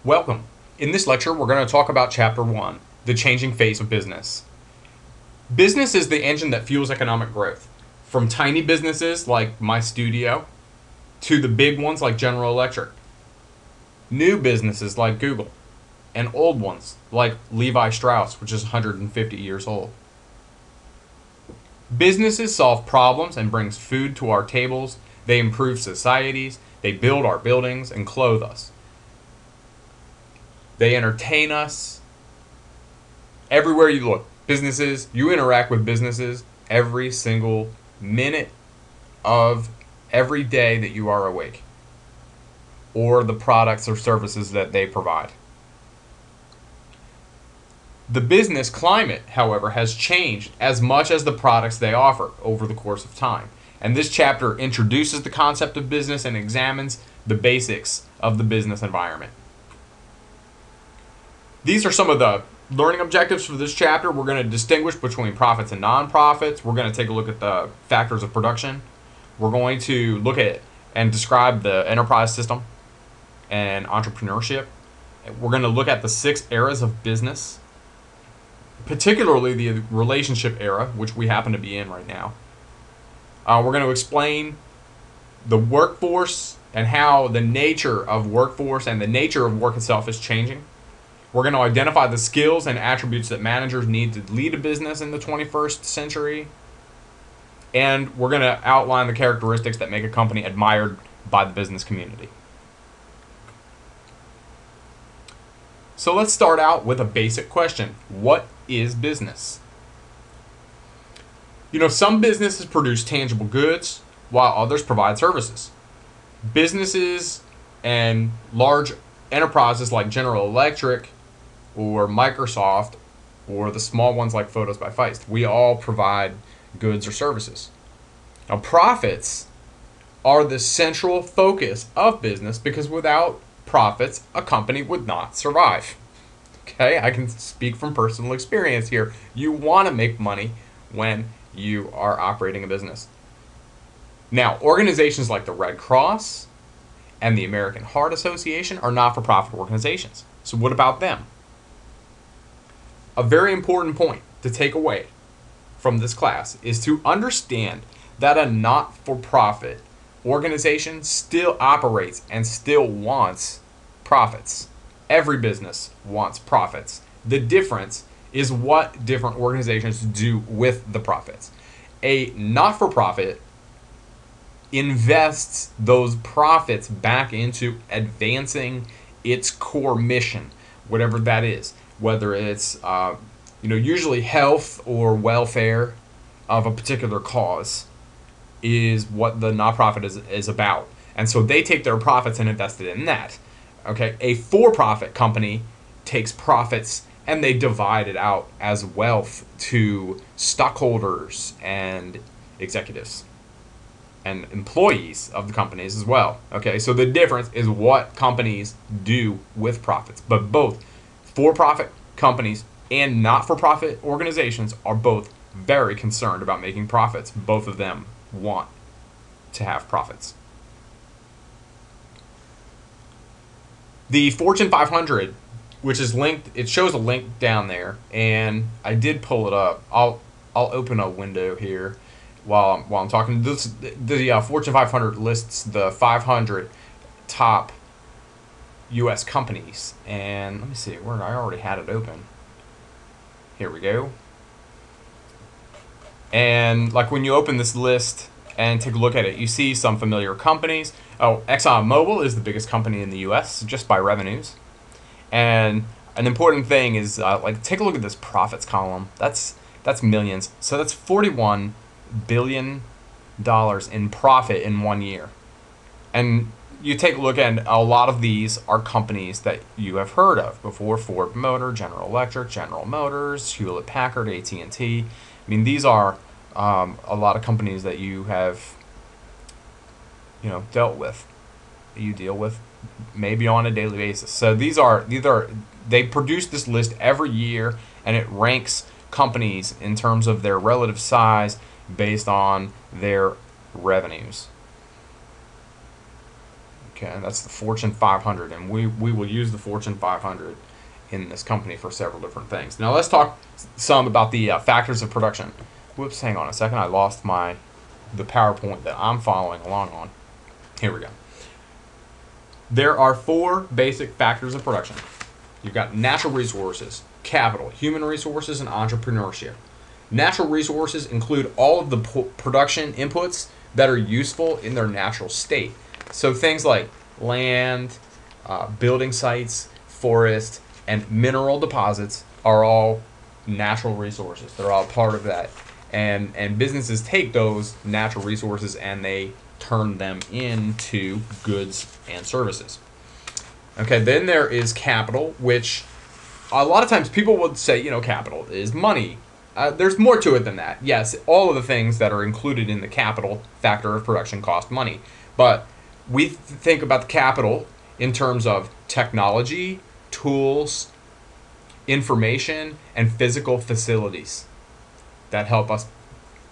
Welcome. In this lecture, we're going to talk about Chapter 1, the changing face of business. Business is the engine that fuels economic growth, from tiny businesses like my studio to the big ones like General Electric, new businesses like Google, and old ones like Levi Strauss, which is 150 years old. Businesses solve problems and brings food to our tables. They improve societies. They build our buildings and clothe us. They entertain us. Everywhere you look, businesses, you interact with businesses every single minute of every day that you are awake, or the products or services that they provide. The business climate, however, has changed as much as the products they offer over the course of time. And this chapter introduces the concept of business and examines the basics of the business environment. These are some of the learning objectives for this chapter. We're going to distinguish between profits and non-profits. We're going to take a look at the factors of production. We're going to look at and describe the enterprise system and entrepreneurship. We're going to look at the 6 eras of business, particularly the relationship era, which we happen to be in right now. We're going to explain the workforce and how the nature of workforce and the nature of work itself is changing. We're going to identify the skills and attributes that managers need to lead a business in the 21st century. And we're going to outline the characteristics that make a company admired by the business community. So let's start out with a basic question. What is business? Some businesses produce tangible goods while others provide services. Businesses and large enterprises like General Electric or Microsoft, or the small ones like Photos by Feist, we all provide goods or services. Now, profits are the central focus of business because without profits, a company would not survive. Okay, I can speak from personal experience here. You want to make money when you are operating a business. Now, organizations like the Red Cross and the American Heart Association are not-for-profit organizations. So what about them? A very important point to take away from this class is to understand that a not-for-profit organization still operates and still wants profits. Every business wants profits. The difference is what different organizations do with the profits. A not-for-profit invests those profits back into advancing its core mission, whatever that is, whether it's usually health or welfare of a particular cause is what the nonprofit is about. And so they take their profits and invest it in that. Okay, a for-profit company takes profits and they divide it out as wealth to stockholders and executives and employees of the companies as well. Okay, so the difference is what companies do with profits. But both for-profit companies and not-for-profit organizations are both very concerned about making profits. Both of them want to have profits. The Fortune 500, which is linked, it shows a link down there, and I did pull it up. I'll open a window here while I'm talking. The Fortune 500 lists the 500 top U.S. companies, and let me see where I already had it open. Here we go. And like when you open this list and take a look at it, you see some familiar companies. Oh, ExxonMobil is the biggest company in the U.S. just by revenues. And an important thing is take a look at this profits column. That's millions. So that's $41 billion in profit in 1 year. And you take a look at a lot of these are companies that you have heard of before: Ford Motor, General Electric, General Motors, Hewlett Packard, AT&T. I mean, these are a lot of companies that you have dealt with, you deal with maybe on a daily basis. So they produce this list every year, and it ranks companies in terms of their relative size based on their revenues. Okay, that's the Fortune 500, and we will use the Fortune 500 in this company for several different things. Now let's talk some about the factors of production. Whoops, hang on a second. I lost the PowerPoint that I'm following along on. Here we go. There are 4 basic factors of production. You've got natural resources, capital, human resources, and entrepreneurship. Natural resources include all of the production inputs that are useful in their natural state. So things like land, building sites, forest, and mineral deposits are all natural resources. They're all part of that. And businesses take those natural resources and they turn them into goods and services. Okay, then there is capital, which a lot of times people would say, capital is money. There's more to it than that. Yes, all of the things that are included in the capital factor of production cost money. But we think about the capital in terms of technology, tools, information, and physical facilities that help us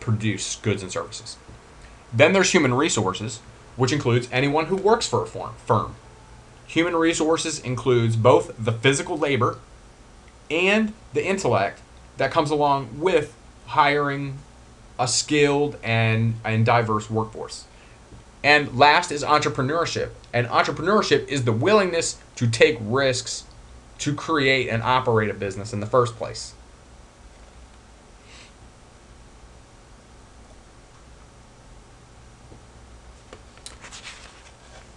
produce goods and services. Then there's human resources, which includes anyone who works for a firm. Human resources includes both the physical labor and the intellect that comes along with hiring a skilled and diverse workforce. And last is entrepreneurship. And entrepreneurship is the willingness to take risks to create and operate a business in the first place.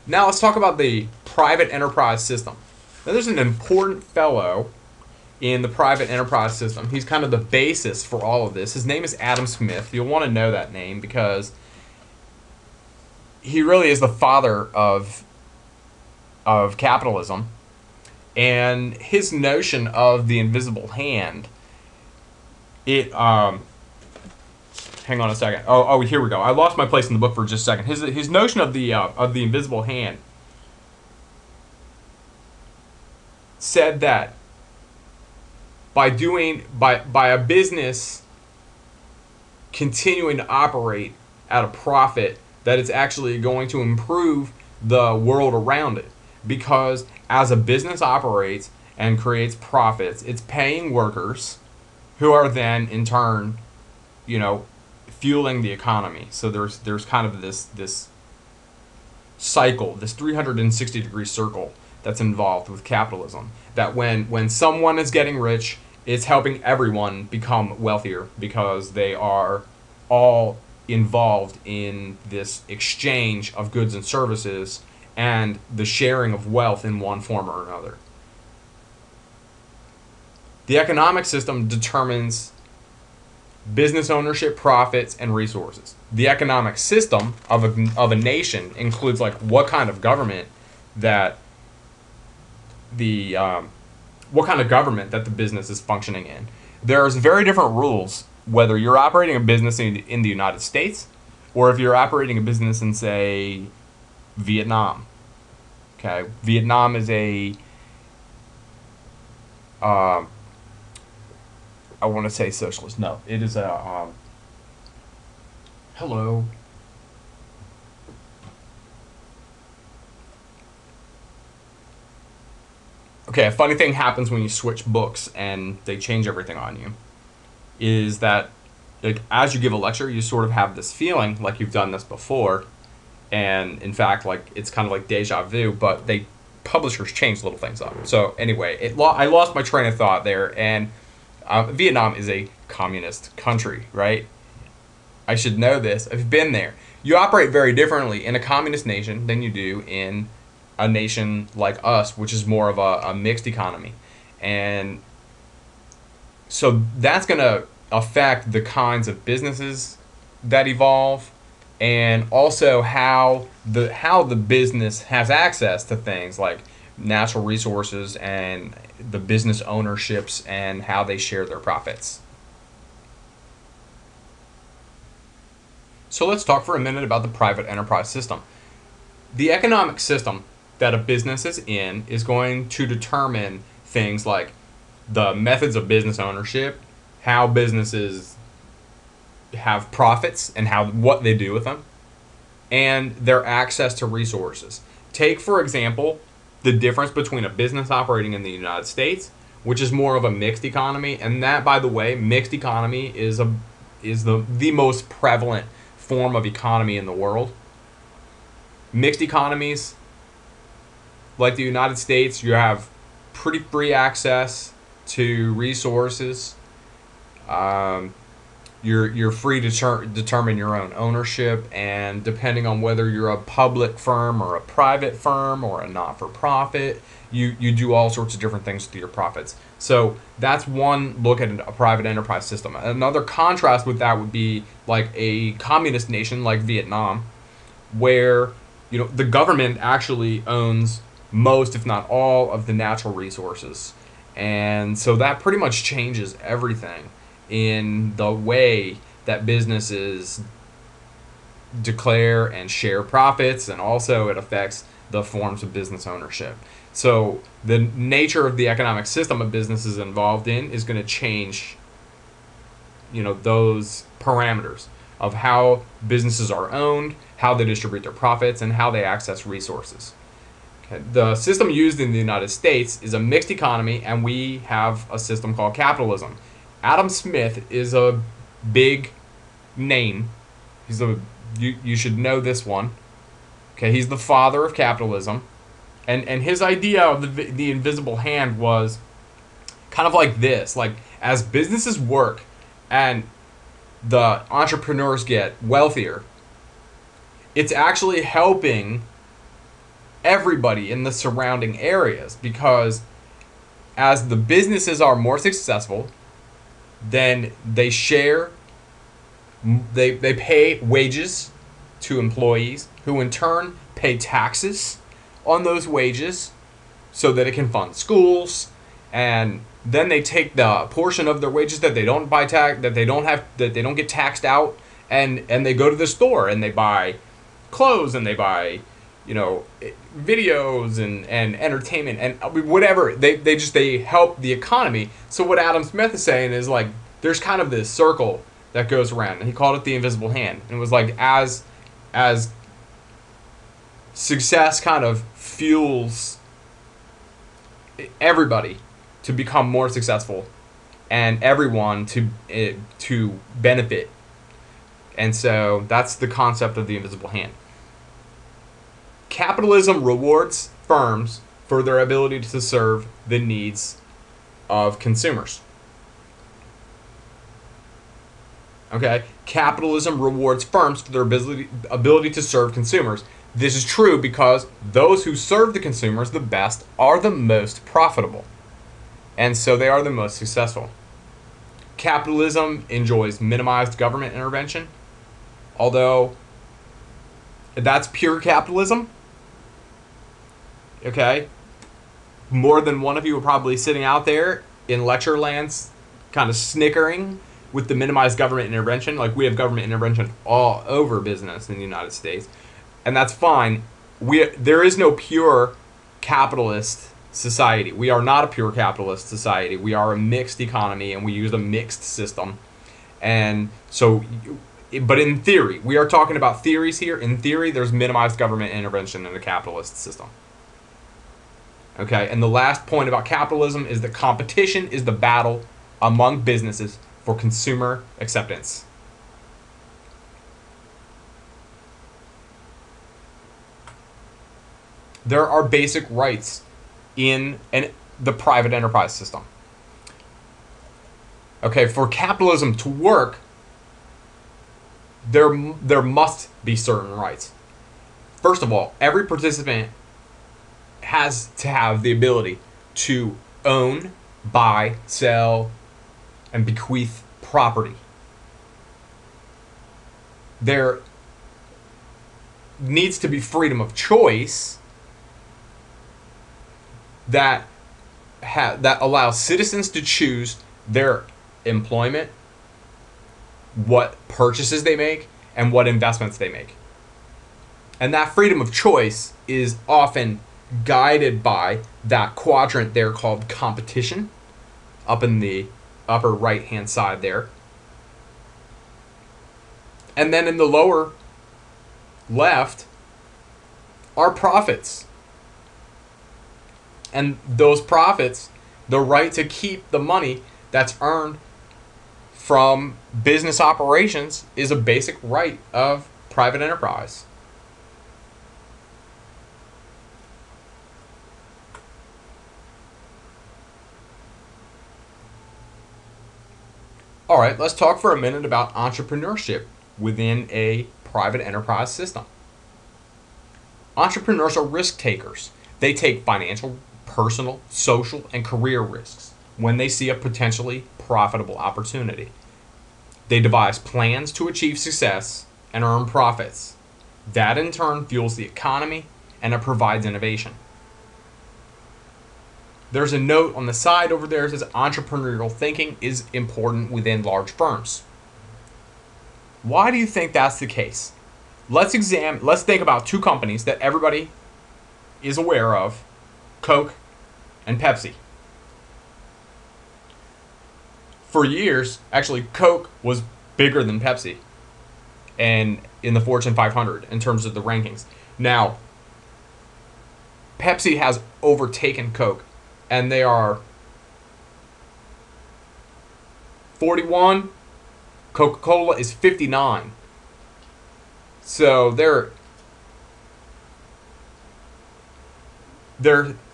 Now let's talk about the private enterprise system. Now there's an important fellow in the private enterprise system. He's kind of the basis for all of this. His name is Adam Smith. You'll want to know that name because he really is the father of capitalism. And his notion of the invisible hand, hang on a second. Oh, here we go. I lost my place in the book for just a second. His notion of the invisible hand said that by a business continuing to operate at a profit, that it's actually going to improve the world around it. Because as a business operates and creates profits, it's paying workers who are then in turn, fueling the economy. So there's kind of this cycle, this 360-degree circle that's involved with capitalism. That when someone is getting rich, it's helping everyone become wealthier because they are all involved in this exchange of goods and services and the sharing of wealth in one form or another. The economic system determines business ownership, profits, and resources. The economic system of a nation includes like what kind of government that the business is functioning in. There's very different rules whether you're operating a business in the United States or if you're operating a business in, say, Vietnam. Okay, Vietnam is I want to say socialist. No, it is hello. Okay, a funny thing happens when you switch books and they change everything on you. Is that like as you give a lecture, you sort of have this feeling like you've done this before, and in fact, like it's kind of like deja vu. But publishers change little things up. So anyway, I lost my train of thought there, and Vietnam is a communist country, right? I should know this. I've been there. You operate very differently in a communist nation than you do in a nation like us, which is more of a mixed economy. And so that's going to affect the kinds of businesses that evolve, and also how the business has access to things like natural resources and the business ownerships and how they share their profits. So let's talk for a minute about the private enterprise system. The economic system that a business is in is going to determine things like the methods of business ownership, how businesses have profits and what they do with them, and their access to resources. Take, for example, the difference between a business operating in the United States, which is more of a mixed economy, and that, by the way, mixed economy is the most prevalent form of economy in the world. Mixed economies, like the United States, you have pretty free access to resources. You're free to determine your own ownership, and depending on whether you're a public firm or a private firm or a not-for-profit, you do all sorts of different things with your profits. So that's one look at a private enterprise system. Another contrast with that would be like a communist nation like Vietnam, where the government actually owns most, if not all, of the natural resources. And so that pretty much changes everything in the way that businesses declare and share profits, and also it affects the forms of business ownership. So the nature of the economic system a business is involved in is going to change those parameters of how businesses are owned, how they distribute their profits, and how they access resources. Okay. The system used in the United States is a mixed economy, and we have a system called capitalism. Adam Smith is a big name. You should know this one. Okay, he's the father of capitalism, and his idea of the invisible hand was kind of like this: like, as businesses work and the entrepreneurs get wealthier, it's actually helping everybody in the surrounding areas, because as the businesses are more successful, then they share, they pay wages to employees, who in turn pay taxes on those wages so that it can fund schools, and then they take the portion of their wages that they don't get taxed out, and they go to the store and they buy clothes, and they buy videos and entertainment and whatever. They help the economy. So what Adam Smith is saying is, like, there's kind of this circle that goes around, and he called it the invisible hand. And it was like, as success kind of fuels everybody to become more successful, and everyone to benefit. And so that's the concept of the invisible hand. Capitalism rewards firms for their ability to serve the needs of consumers. Okay? Capitalism rewards firms for their ability to serve consumers. This is true because those who serve the consumers the best are the most profitable, and so they are the most successful. Capitalism enjoys minimized government intervention, although that's pure capitalism. Okay? More than one of you are probably sitting out there in lecture lands kind of snickering with the minimized government intervention. Like, we have government intervention all over business in the United States, and that's fine. There is no pure capitalist society. We are not a pure capitalist society. We are a mixed economy, and we use a mixed system. And so, but in theory, we are talking about theories here. In theory, there's minimized government intervention in a capitalist system. Okay, and the last point about capitalism is that competition is the battle among businesses for consumer acceptance. There are basic rights in the private enterprise system. Okay, for capitalism to work, there must be certain rights. First of all, every participant has to have the ability to own, buy, sell, and bequeath property. There needs to be freedom of choice that allows citizens to choose their employment, what purchases they make, and what investments they make. And that freedom of choice is often guided by that quadrant there called competition, up in the upper right hand side there. And then in the lower left are profits. And those profits, the right to keep the money that's earned from business operations, is a basic right of private enterprise. All right, let's talk for a minute about entrepreneurship within a private enterprise system. Entrepreneurs are risk takers. They take financial, personal, social, and career risks when they see a potentially profitable opportunity. They devise plans to achieve success and earn profits. That in turn fuels the economy and it provides innovation. There's a note on the side over there that says entrepreneurial thinking is important within large firms. Why do you think that's the case? Let's think about two companies that everybody is aware of, Coke and Pepsi. For years, actually, Coke was bigger than Pepsi and in the Fortune 500 in terms of the rankings. Now, Pepsi has overtaken Coke, and they are 41. Coca-Cola is 59. So they're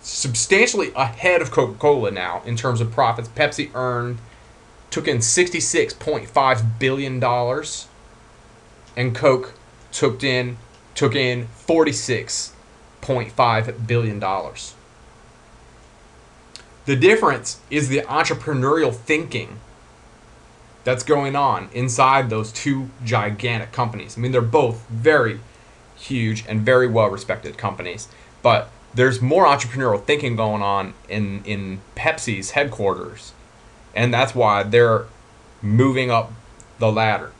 substantially ahead of Coca-Cola now in terms of profits. Pepsi took in $66.5 billion, and Coke took in $46.5 billion. The difference is the entrepreneurial thinking that's going on inside those two gigantic companies. I mean, they're both very huge and very well-respected companies, but there's more entrepreneurial thinking going on in Pepsi's headquarters, and that's why they're moving up the ladder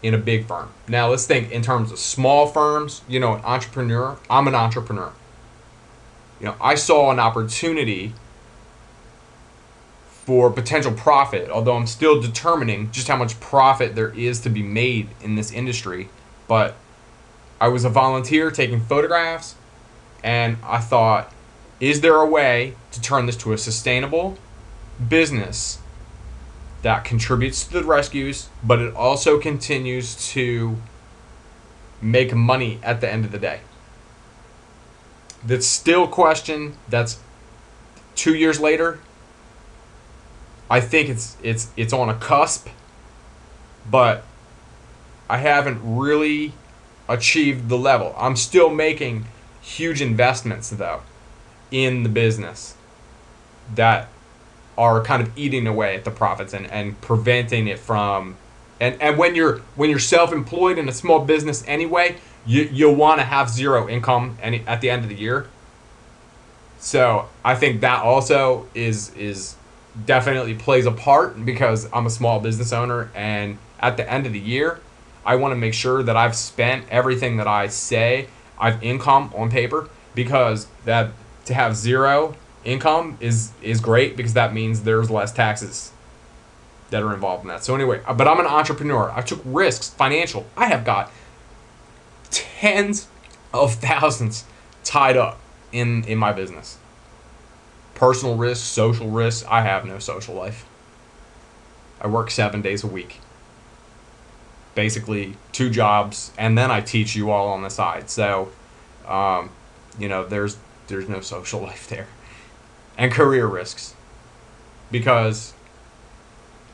in a big firm. Now, let's think in terms of small firms. You know, an entrepreneur. I'm an entrepreneur. You know, I saw an opportunity for potential profit, although I'm still determining just how much profit there is to be made in this industry. But I was a volunteer taking photographs, and I thought, is there a way to turn this to a sustainable business that contributes to the rescues, but it also continues to make money at the end of the day? That's still a question that's 2 years later. I think it's on a cusp, but I haven't really achieved the level. I'm still making huge investments, though, in the business that are kind of eating away at the profits and preventing it from. And when you're self-employed in a small business anyway, you'll want to have zero income at the end of the year. So I think that also is definitely plays a part, because I'm a small business owner, and at the end of the year, I want to make sure that I've spent everything that I say I've income on paper, because that to have zero income is great, because that means there's less taxes that are involved in that. So anyway, but I'm an entrepreneur. I took risks, financial. I have got tens of thousands tied up in my business. Personal risks, social risks. I have no social life. I work 7 days a week. Basically 2 jobs, and then I teach you all on the side. So, there's no social life there. And career risks. Because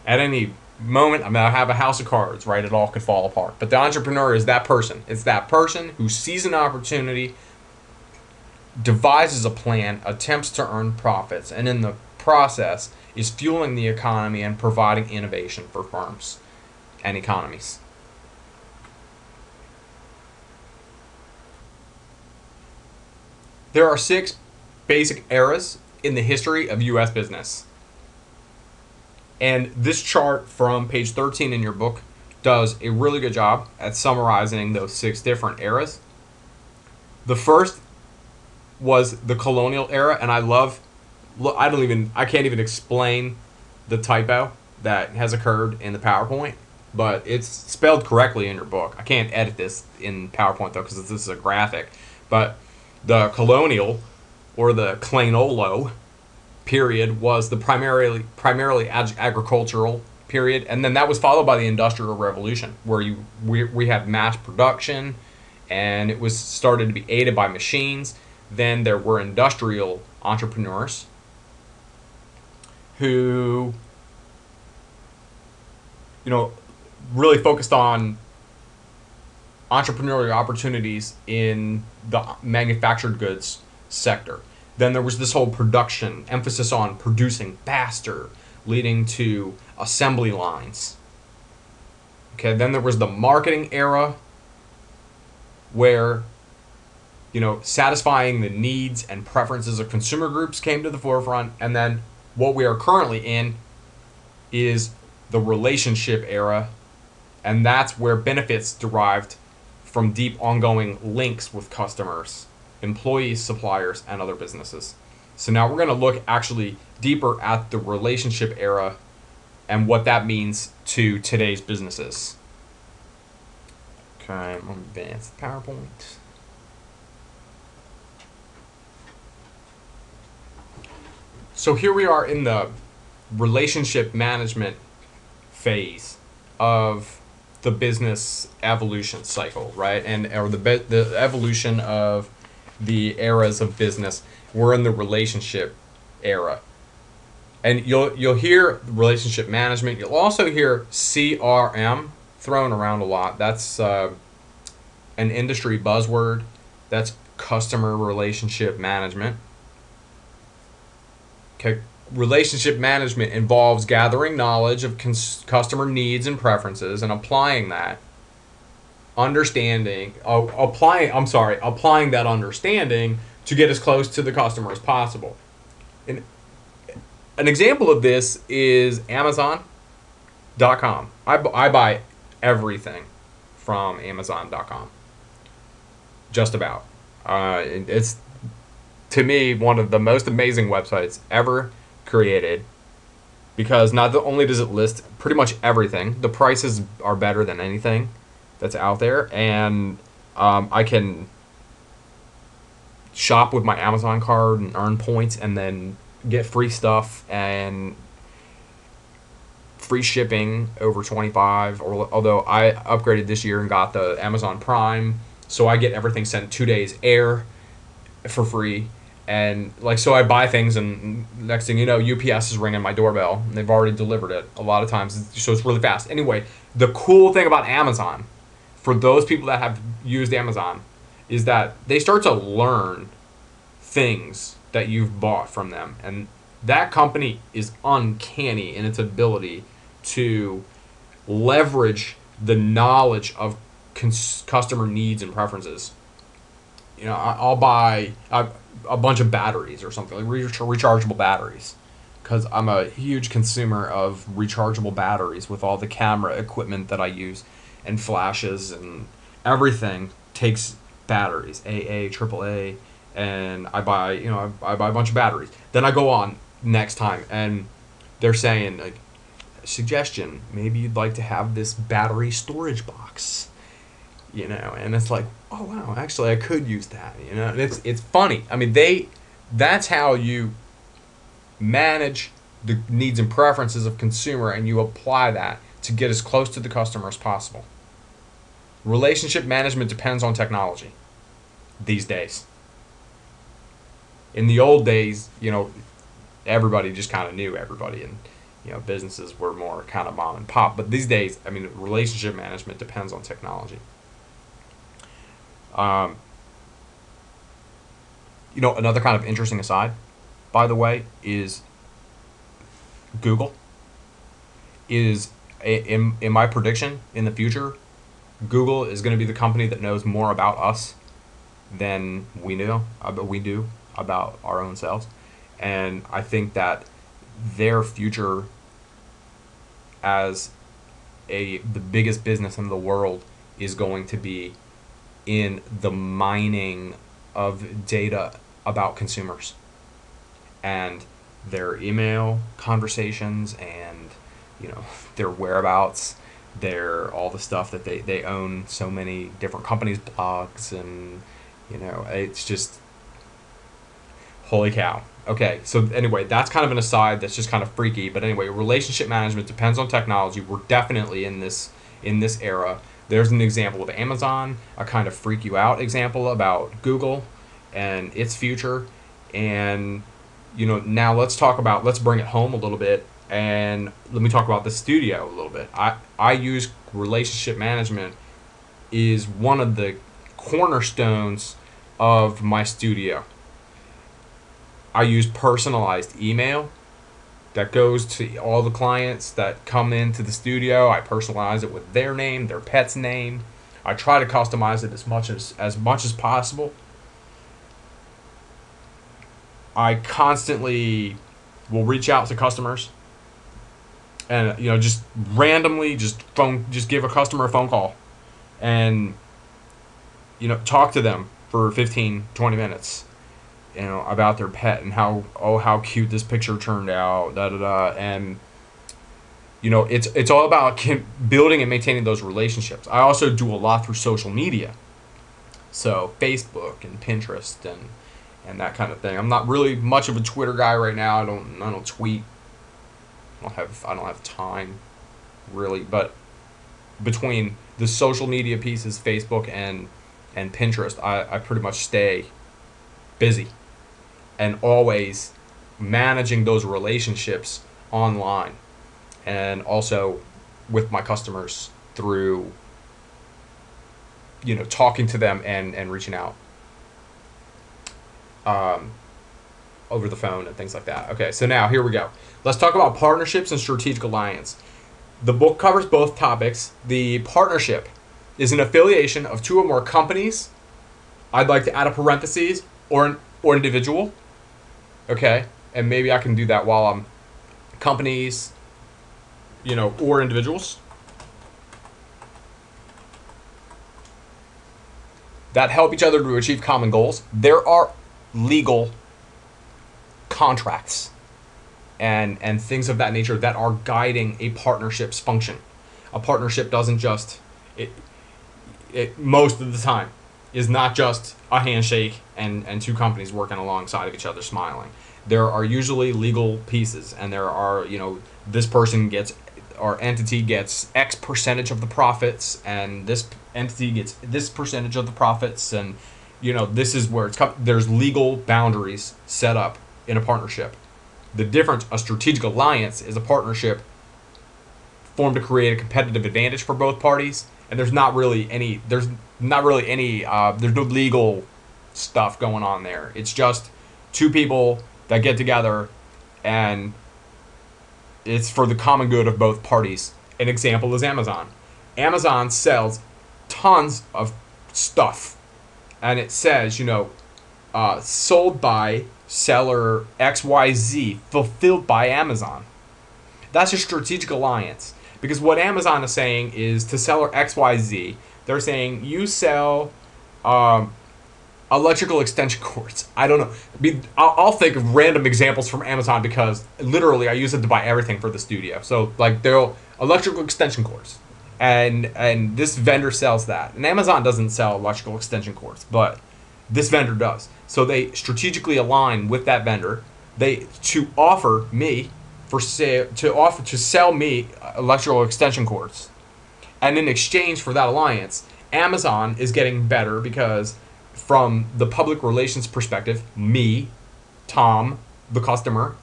at any moment, I have a house of cards, right? It all could fall apart. But the entrepreneur is that person. It's that person who sees an opportunity, devises a plan, attempts to earn profits, and in the process is fueling the economy and providing innovation for firms and economies. There are 6 basic eras in the history of U.S. business. And this chart from page 13 in your book does a really good job at summarizing those 6 different eras. The first was the colonial era, and I can't even explain the typo that has occurred in the PowerPoint, but it's spelled correctly in your book. I can't edit this in PowerPoint though, because this is a graphic. But the colonial or the Clanolo period was the primarily agricultural period, and then that was followed by the Industrial Revolution, where we had mass production, and it was started to be aided by machines. Then there were industrial entrepreneurs who, really focused on entrepreneurial opportunities in the manufactured goods sector. Then there was this whole production, emphasis on producing faster, leading to assembly lines. Okay, then there was the marketing era, where satisfying the needs and preferences of consumer groups came to the forefront. And then what we are currently in is the relationship era, and that's where benefits derived from deep ongoing links with customers, employees, suppliers, and other businesses. So now we're going to look actually deeper at the relationship era and what that means to today's businesses. Okay, I'm going to advance the PowerPoint. So here we are in the relationship management phase of the business evolution cycle, right? Or the evolution of the eras of business. We're in the relationship era, and you'll hear relationship management. You'll also hear CRM thrown around a lot. That's an industry buzzword. That's customer relationship management. Okay. Relationship management involves gathering knowledge of customer needs and preferences and applying that understanding to get as close to the customer as possible. And an example of this is Amazon.com. I buy everything from Amazon.com. Just about. It's, to me, one of the most amazing websites ever created, because not only does it list pretty much everything, the prices are better than anything that's out there, and I can shop with my Amazon card and earn points and then get free stuff and free shipping over 25, although I upgraded this year and got the Amazon Prime, so I get everything sent 2 days air for free. And so I buy things, and next thing you know, UPS is ringing my doorbell, and they've already delivered it a lot of times, so it's really fast. Anyway, the cool thing about Amazon, for those people that have used Amazon, is that they start to learn things that you've bought from them. And that company is uncanny in its ability to leverage the knowledge of customer needs and preferences. I'll buy a bunch of batteries or something, like rechargeable batteries, because I'm a huge consumer of rechargeable batteries with all the camera equipment that I use, and flashes and everything takes batteries, AA, AAA, and I buy a bunch of batteries. Then I go on next time, and they're saying, like, suggestion, maybe you'd like to have this battery storage box. And it's like, oh wow, actually I could use that. It's funny. I mean, that's how you manage the needs and preferences of consumer, and you apply that to get as close to the customer as possible. Relationship management depends on technology these days. In the old days, everybody just kind of knew everybody, and businesses were more kind of mom and pop. But these days, I mean, relationship management depends on technology. Another kind of interesting aside, by the way, is Google is, in my prediction, in the future, Google is going to be the company that knows more about us than we do about our own selves. And I think that their future as the biggest business in the world is going to be in the mining of data about consumers and their email conversations, and their whereabouts, all the stuff that they own so many different companies' blogs, and You know, it's just holy cow. Okay, so anyway, that's kind of an aside. That's just kind of freaky. But anyway, relationship management depends on technology. We're definitely in this era. There's an example of Amazon, a kind of freak you out example about Google and its future. And you know, now let's bring it home a little bit, and let me talk about the studio a little bit. I use relationship management is one of the cornerstones of my studio. I use personalized email that goes to all the clients that come into the studio. I personalize it with their name, their pet's name. I try to customize it as much as possible. I constantly will reach out to customers and you know just randomly just give a customer a phone call and you know talk to them for 15-20 minutes, you know, about their pet and how cute this picture turned out, da da da. And you know it's all about building and maintaining those relationships. I also do a lot through social media, so Facebook and Pinterest and that kind of thing. I'm not really much of a Twitter guy right now. I don't tweet. I don't have time really, but between the social media pieces, Facebook and Pinterest, I pretty much stay busy and always managing those relationships online and also with my customers through you know talking to them and reaching out over the phone and things like that. Okay, so now here we go. Let's talk about partnerships and strategic alliance. The book covers both topics. The partnership is an affiliation of two or more companies. I'd like to add a parentheses or individual. Okay, and maybe I can do that while I'm companies, you know, or individuals that help each other to achieve common goals. There are legal contracts and things of that nature that are guiding a partnership's function. A partnership doesn't just it most of the time is not just a handshake and two companies working alongside of each other smiling. There are usually legal pieces, and there are, you know, this person gets or entity gets X percentage of the profits, and this entity gets this percentage of the profits, and you know this is where there's legal boundaries set up in a partnership. The difference, a strategic alliance is a partnership formed to create a competitive advantage for both parties, and there's no legal stuff going on there. It's just two people that get together, and it's for the common good of both parties. An example is Amazon. Amazon sells tons of stuff, and it says, you know, sold by seller XYZ, fulfilled by Amazon. That's a strategic alliance, because what Amazon is saying is to seller XYZ, they're saying you sell electrical extension cords. I don't know. I'll think of random examples from Amazon because literally I use it to buy everything for the studio. So like they're electrical extension cords, and this vendor sells that. And Amazon doesn't sell electrical extension cords, but this vendor does. So they strategically align with that vendor. To offer me to sell me electrical extension cords, and in exchange for that alliance, Amazon is getting better because from the public relations perspective, me, Tom, the customer,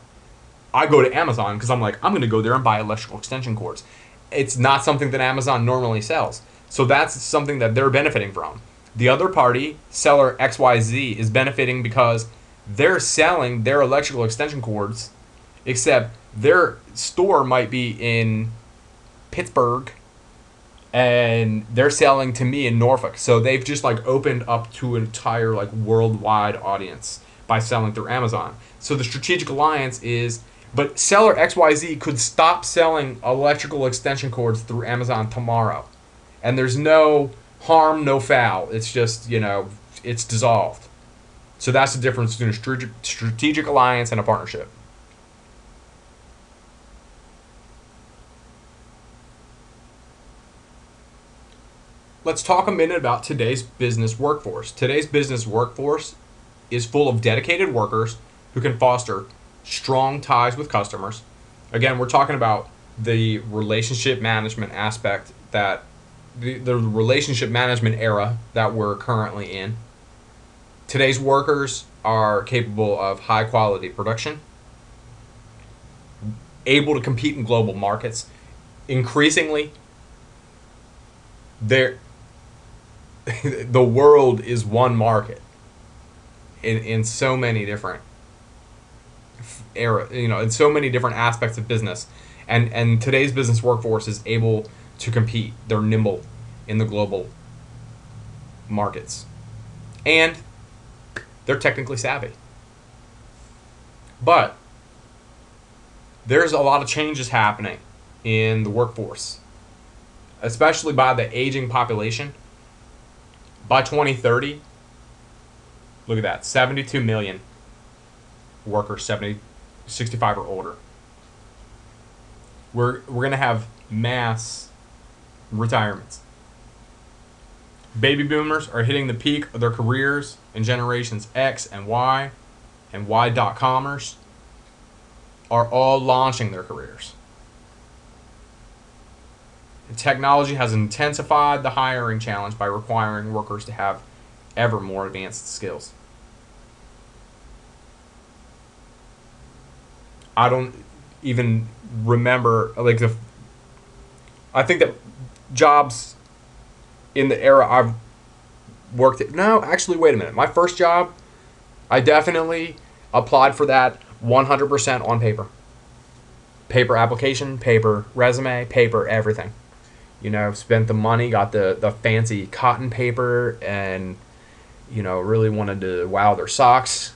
I go to Amazon because I'm like, I'm going to go there and buy electrical extension cords. It's not something that Amazon normally sells. So that's something that they're benefiting from. The other party, seller XYZ, is benefiting because they're selling their electrical extension cords, except their store might be in Pittsburgh and they're selling to me in Norfolk. So they've just like opened up to an entire like worldwide audience by selling through Amazon. So the strategic alliance is, but seller XYZ could stop selling electrical extension cords through Amazon tomorrow, and there's no harm, no foul. It's just, you know, it's dissolved. So that's the difference between a strategic alliance and a partnership. let's talk a minute about today's business workforce. Today's business workforce is full of dedicated workers who can foster strong ties with customers. Again, we're talking about the relationship management aspect, that the relationship management era that we're currently in. Today's workers are capable of high quality production, able to compete in global markets. Increasingly, the world is one market in so many different in so many different aspects of business, and today's business workforce is able to compete. They're nimble in the global markets, and they're technically savvy. But there's a lot of changes happening in the workforce, especially by the aging population. By 2030, look at that, 72 million workers 65 or older. We're going to have mass retirements. Baby boomers are hitting the peak of their careers, and generations X and Y and Y.comers are all launching their careers. Technology has intensified the hiring challenge by requiring workers to have ever more advanced skills. I don't even remember, I think that jobs in the era I've worked at, no, actually, wait a minute. My first job, I definitely applied for that 100% on paper. Paper application, paper resume, paper everything. Spent the money, got the fancy cotton paper, and, really wanted to wow their socks.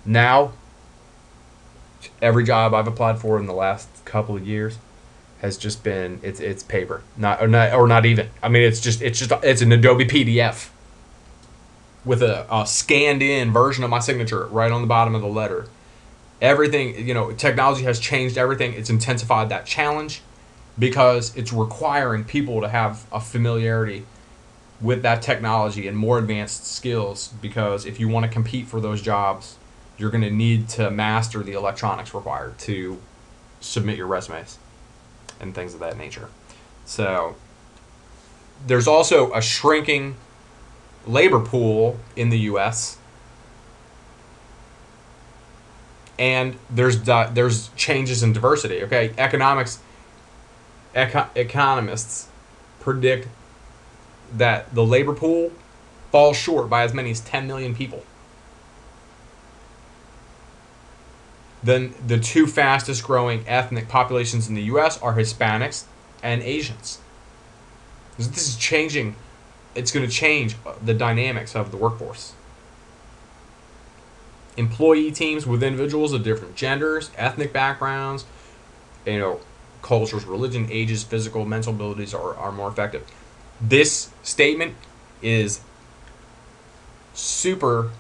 Now, every job I've applied for in the last couple of years has just been it's paper, not even. I mean, it's an Adobe PDF with a scanned in version of my signature right on the bottom of the letter. Everything, technology has changed everything. It's intensified that challenge because it's requiring people to have a familiarity with that technology and more advanced skills, because if you want to compete for those jobs, you're going to need to master the electronics required to submit your resumes and things of that nature. So there's also a shrinking labor pool in the U.S., and there's changes in diversity. Okay, economists predict that the labor pool falls short by as many as 10 million people. Then the two fastest growing ethnic populations in the U.S. are Hispanics and Asians. This is changing. It's going to change the dynamics of the workforce. Employee teams with individuals of different genders, ethnic backgrounds, cultures, religion, ages, physical, mental abilities are more effective. This statement is super,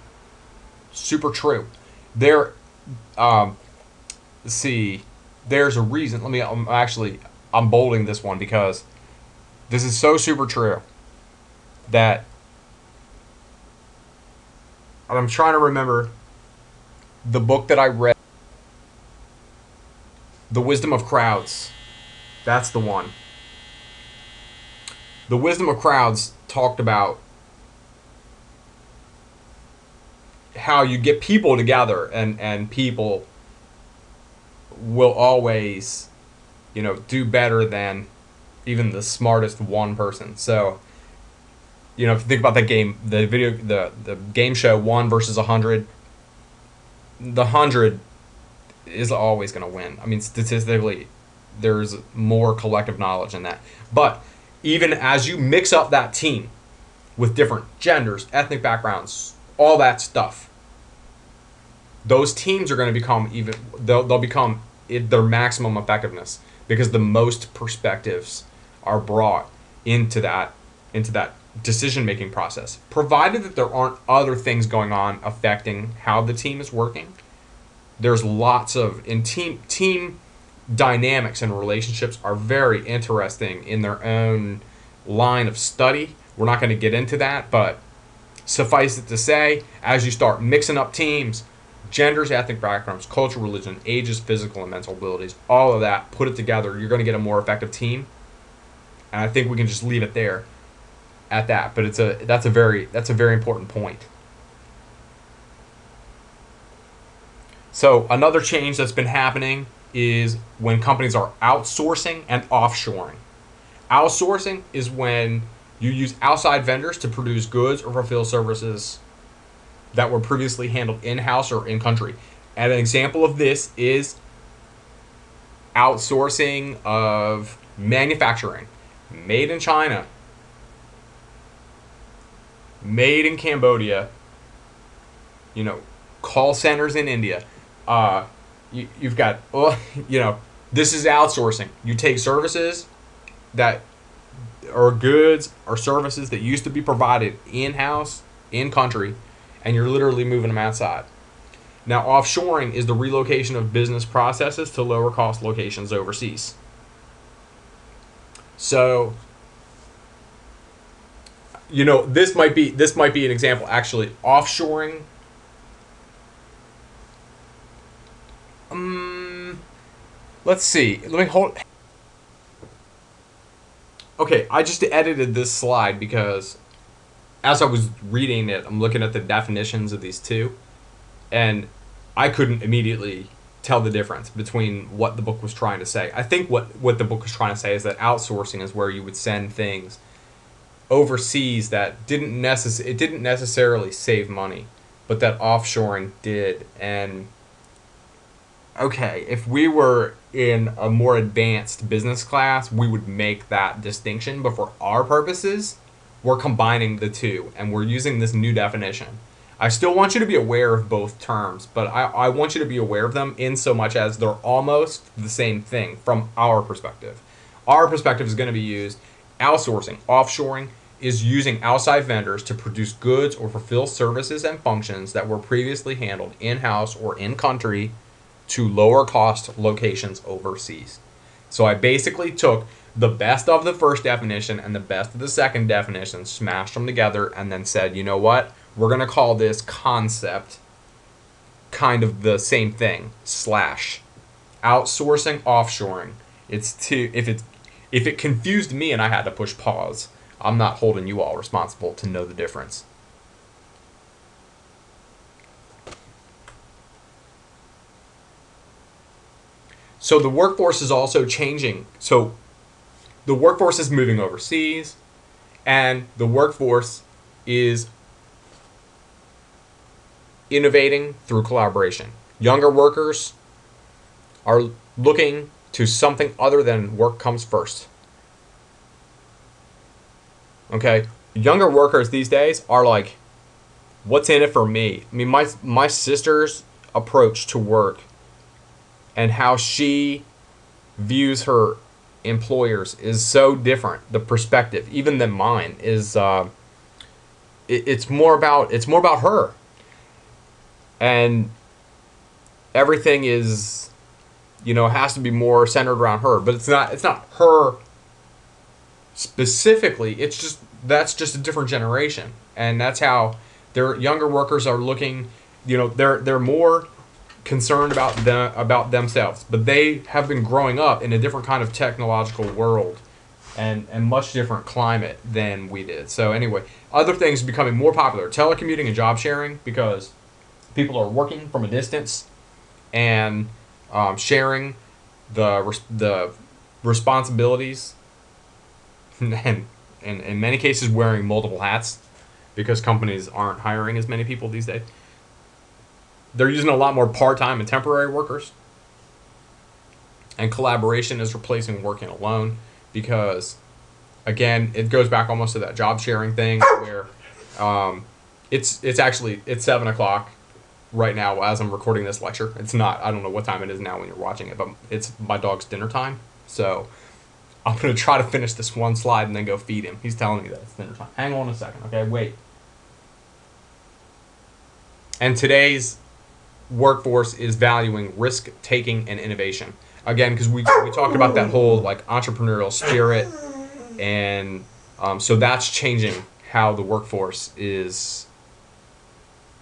super true. There's a reason. I'm bolding this one because this is so super true that I'm trying to remember the book that I read, The Wisdom of Crowds. That's the one. The Wisdom of Crowds talked about how you get people together, and people will always, do better than even the smartest one person. So, if you think about that game, the game show 1 versus 100, the 100 is always going to win. I mean, statistically, there's more collective knowledge in that. But even as you mix up that team with different genders, ethnic backgrounds, all that stuff, those teams are going to become they'll become their maximum effectiveness, because the most perspectives are brought into that decision-making process, provided that there aren't other things going on affecting how the team is working. There's lots of team dynamics and relationships are very interesting in their own line of study. We're not going to get into that, but suffice it to say, as you start mixing up teams, genders, ethnic backgrounds, culture, religion, ages, physical and mental abilities, all of that, put it together, you're going to get a more effective team. And I think we can just leave it there at that. But that's a very important point. So another change that's been happening is when companies are outsourcing and offshoring. Outsourcing is when you use outside vendors to produce goods or fulfill services that were previously handled in-house or in-country. And an example of this is outsourcing of manufacturing. Made in China, made in Cambodia, call centers in India. You've got, this is outsourcing. You take services that or goods or services that used to be provided in-house, in-country, and you're literally moving them outside. Now, offshoring is the relocation of business processes to lower-cost locations overseas. So, this might be an example. Actually, offshoring. Let's see. Let me hold. Okay, I just edited this slide because as I was reading it, I'm looking at the definitions of these two, and I couldn't immediately tell the difference between what the book was trying to say. I think what the book was trying to say is that outsourcing is where you would send things overseas that didn't necessarily save money, but that offshoring did. And okay, if we were in a more advanced business class, we would make that distinction, but for our purposes, we're combining the two, and we're using this new definition. I still want you to be aware of both terms, but I want you to be aware of them in so much as they're almost the same thing from our perspective. Our perspective is going to be used. Outsourcing, offshoring, is using outside vendors to produce goods or fulfill services and functions that were previously handled in-house or in-country to lower cost locations overseas. So I basically took the best of the first definition and the best of the second definition, smashed them together, and then said, you know what? We're going to call this concept kind of the same thing, / outsourcing, offshoring. If it confused me and I had to push pause, I'm not holding you all responsible to know the difference. So the workforce is also changing. So the workforce is moving overseas, and the workforce is innovating through collaboration. Younger workers are looking to something other than work comes first. Okay? Younger workers these days are like, what's in it for me? I mean, my sister's approach to work and how she views her employers is so different. The perspective, even than mine, is it's more about her, and everything is, has to be more centered around her. But it's not her specifically. That's just a different generation, and that's how their younger workers are looking. They're more concerned about themselves, but they have been growing up in a different kind of technological world and much different climate than we did. So anyway, other things becoming more popular: telecommuting and job sharing, because people are working from a distance and sharing the responsibilities, and in many cases wearing multiple hats because companies aren't hiring as many people these days. They're using a lot more part-time and temporary workers. And collaboration is replacing working alone because, again, it goes back almost to that job sharing thing where it's 7 o'clock right now as I'm recording this lecture. It's not, I don't know what time it is now when you're watching it, but it's my dog's dinner time. So I'm going to try to finish this one slide and then go feed him. He's telling me that it's dinner time. Hang on a second, okay? Wait. And today's workforce is valuing risk-taking and innovation. Again, because we talked about that whole like entrepreneurial spirit and So that's changing how the workforce is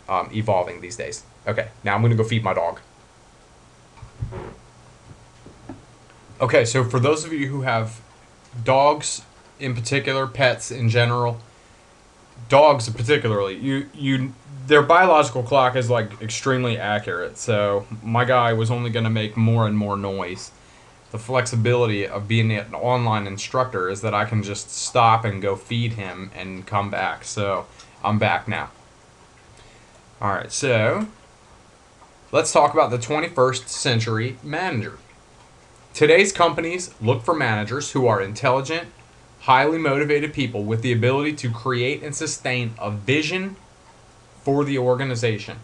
evolving these days. Okay, now I'm going to go feed my dog. Okay, so for those of you who have dogs in particular, pets in general, dogs particularly, their biological clock is like extremely accurate. So my guy was only going to make more and more noise. The flexibility of being an online instructor is that I can just stop and go feed him and come back. So I'm back now. All right, so let's talk about the 21st century manager. Today's companies look for managers who are intelligent, highly motivated people with the ability to create and sustain a vision for the organization.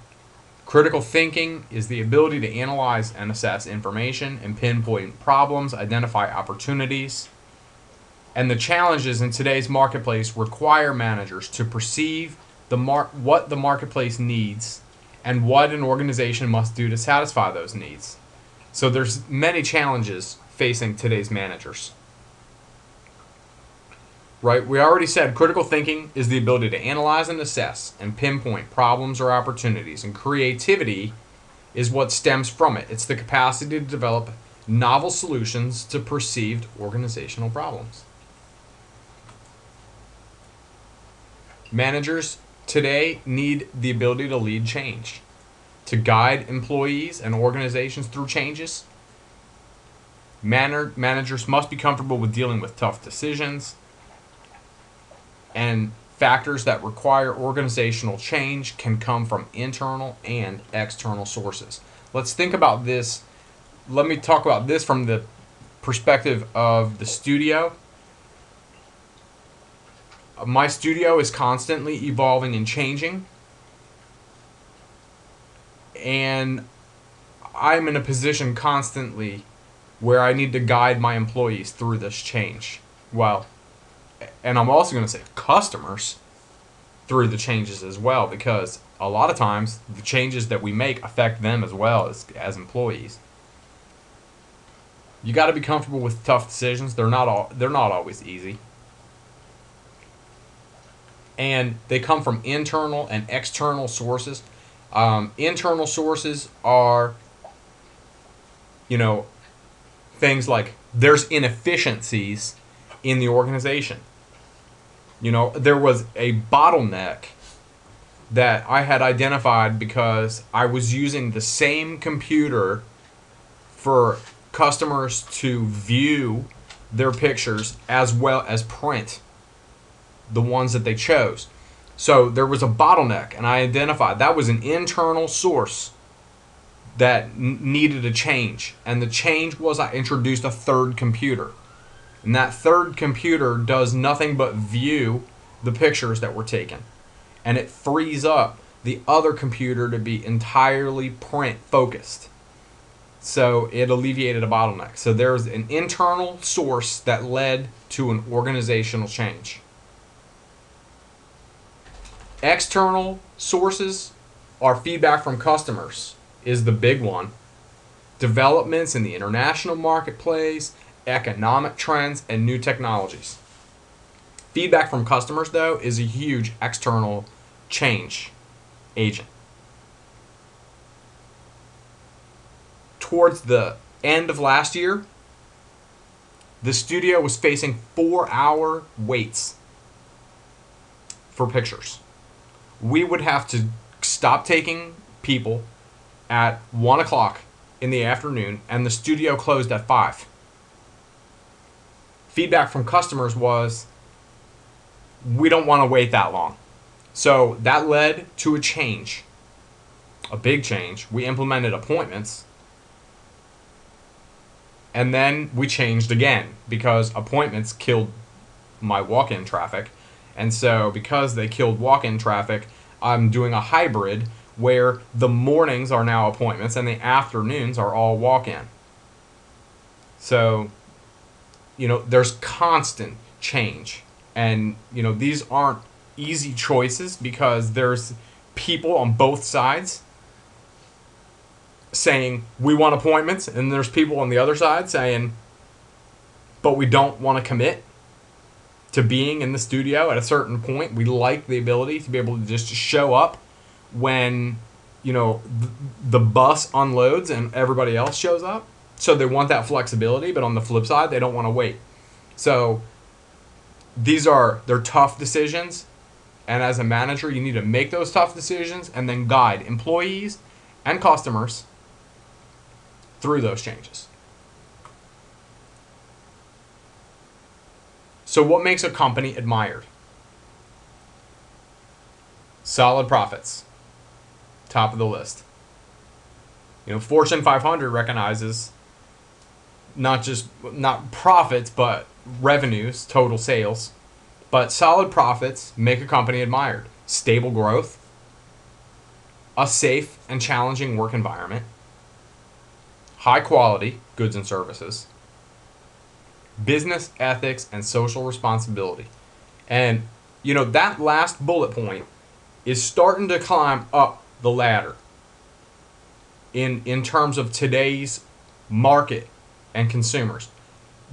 Critical thinking is the ability to analyze and assess information and pinpoint problems, identify opportunities. And the challenges in today's marketplace require managers to perceive what the marketplace needs and what an organization must do to satisfy those needs. So there's many challenges facing today's managers. Right? We already said critical thinking is the ability to analyze and assess and pinpoint problems or opportunities, and creativity is what stems from it. It's the capacity to develop novel solutions to perceived organizational problems. Managers today need the ability to lead change, to guide employees and organizations through changes. Managers must be comfortable with dealing with tough decisions and factors that require organizational change can come from internal and external sources. Let's think about this. Let me talk about this from the perspective of the studio. My studio is constantly evolving and changing, and I'm in a position constantly where I need to guide my employees through this change. Well, and I'm also going to say customers through the changes as well, because a lot of times the changes that we make affect them as well as employees. You got to be comfortable with tough decisions. They're not always easy. And they come from internal and external sources. Internal sources are, things like there's inefficiencies in the organization. There was a bottleneck that I had identified because I was using the same computer for customers to view their pictures as well as print the ones that they chose. So there was a bottleneck, and I identified that was an internal source that needed a change. And the change was I introduced a third computer. And that third computer does nothing but view the pictures that were taken. And it frees up the other computer to be entirely print focused. So it alleviated a bottleneck. So there's an internal source that led to an organizational change. External sources are feedback from customers is the big one. Developments in the international marketplace, economic trends, and new technologies. Feedback from customers, though, is a huge external change agent. Towards the end of last year, the studio was facing 4-hour waits for pictures. We would have to stop taking people at 1 o'clock in the afternoon, and the studio closed at 5. Feedback from customers was, we don't want to wait that long. So that led to a change, a big change. We implemented appointments, and then we changed again because appointments killed my walk-in traffic. And so because they killed walk-in traffic, I'm doing a hybrid where the mornings are now appointments and the afternoons are all walk-in. So, there's constant change. And, these aren't easy choices because there's people on both sides saying, we want appointments, and there's people on the other side saying, but we don't want to commit. to being in the studio at a certain point. We like the ability to be able to just show up when, the bus unloads and everybody else shows up. So they want that flexibility, but on the flip side, they don't want to wait. So they're tough decisions. And as a manager, you need to make those tough decisions and then guide employees and customers through those changes. So what makes a company admired? Solid profits. Top of the list. Fortune 500 recognizes not profits, but revenues, total sales. But solid profits make a company admired. Stable growth, a safe and challenging work environment, high quality goods and services, business ethics and social responsibility. And, that last bullet point is starting to climb up the ladder in terms of today's market and consumers.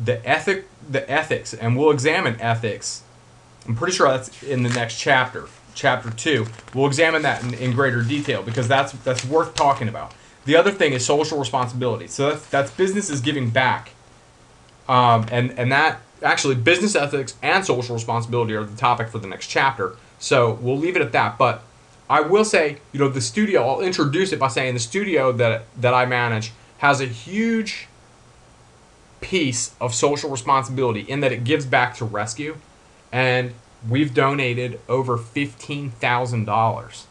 The ethics, and we'll examine ethics. I'm pretty sure that's in the next chapter, chapter 2. We'll examine that in greater detail because that's worth talking about. The other thing is social responsibility. So that's businesses giving back, and that actually business ethics and social responsibility are the topic for the next chapter. So we'll leave it at that. But I will say, the studio. I'll introduce it by saying the studio that I manage has a huge piece of social responsibility in that it gives back to rescue. And we've donated over $15,000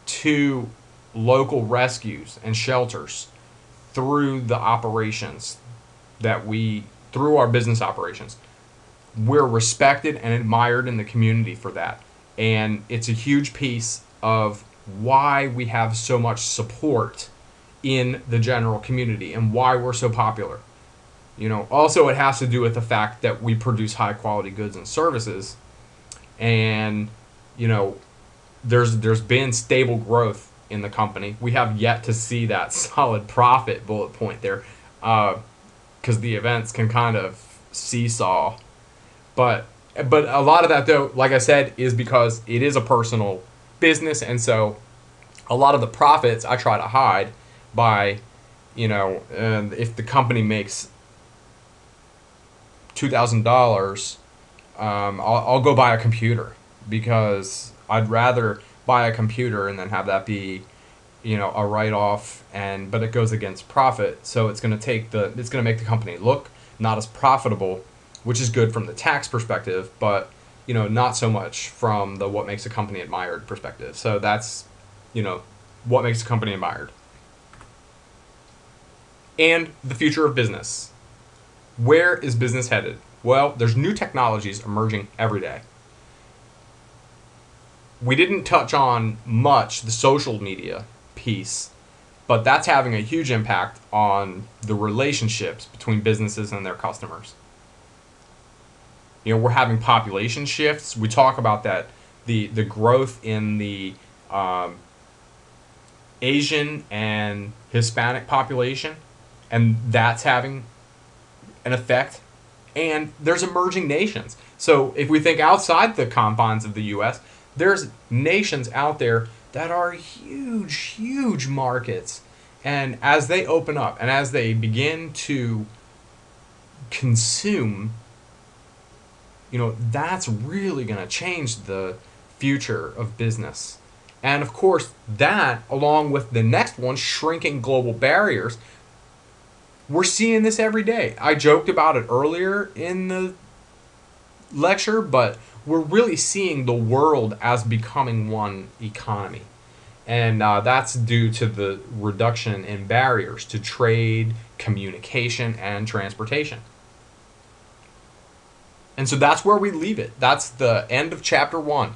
to local rescues and shelters through the operations through our business operations. We're respected and admired in the community for that. And it's a huge piece of why we have so much support in the general community and why we're so popular. Also it has to do with the fact that we produce high quality goods and services, and there's been stable growth in the company. We have yet to see that solid profit bullet point there, because the events can kind of seesaw, but a lot of that, though, like I said, is because it is a personal business, and so a lot of the profits I try to hide by, if the company makes $2,000, I'll go buy a computer because I'd rather buy a computer and then have that be, a write-off, but it goes against profit, so it's going to make the company look not as profitable, which is good from the tax perspective, but not so much from the what makes a company admired perspective. So that's what makes a company admired. And the future of business. Where is business headed? Well, there's new technologies emerging every day. We didn't touch on much the social media piece, but that's having a huge impact on the relationships between businesses and their customers. We're having population shifts. We talk about that, the growth in the Asian and Hispanic population, and that's having an effect. And there's emerging nations. So if we think outside the confines of the U.S., there's nations out there that are huge, huge markets. And as they open up and as they begin to consume, that's really going to change the future of business. And of course, that, along with the next one, shrinking global barriers, we're seeing this every day. I joked about it earlier in the lecture, but we're really seeing the world as becoming one economy. And that's due to the reduction in barriers to trade, communication, and transportation. And so that's where we leave it. That's the end of chapter 1.